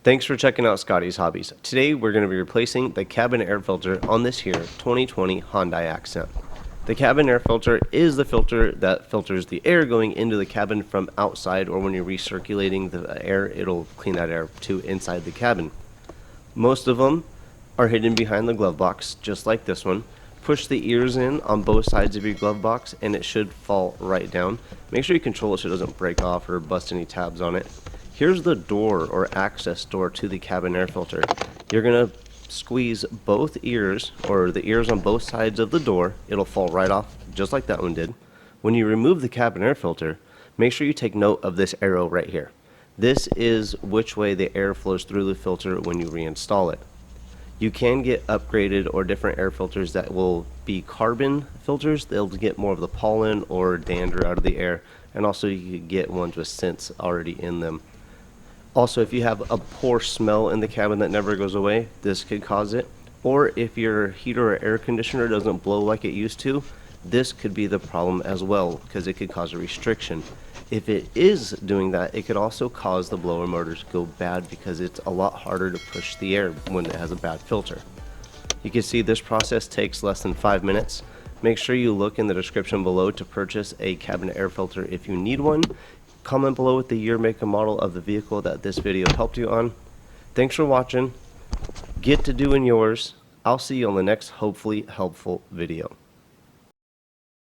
Thanks for checking out Scotty's Hobbies. Today we're going to be replacing the cabin air filter on this here 2020 Hyundai Accent. The cabin air filter is the filter that filters the air going into the cabin from outside, or when you're recirculating the air, it'll clean that air to inside the cabin. Most of them are hidden behind the glove box, just like this one. Push the ears in on both sides of your glove box and it should fall right down. Make sure you control it so it doesn't break off or bust any tabs on it. Here's the door or access door to the cabin air filter. You're going to squeeze both ears, or the ears on both sides of the door. It'll fall right off just like that one did. When you remove the cabin air filter, make sure you take note of this arrow right here. This is which way the air flows through the filter when you reinstall it. You can get upgraded or different air filters that will be carbon filters. They'll get more of the pollen or dander out of the air, and also you can get ones with scents already in them. Also, if you have a poor smell in the cabin that never goes away, this could cause it. Or if your heater or air conditioner doesn't blow like it used to, this could be the problem as well, because it could cause a restriction. If it is doing that, it could also cause the blower motors to go bad, because it's a lot harder to push the air when it has a bad filter. You can see this process takes less than 5 minutes. Make sure you look in the description below to purchase a cabin air filter if you need one. Comment below with the year, make, and model of the vehicle that this video helped you on. Thanks for watching. Get to doing yours. I'll see you on the next hopefully helpful video.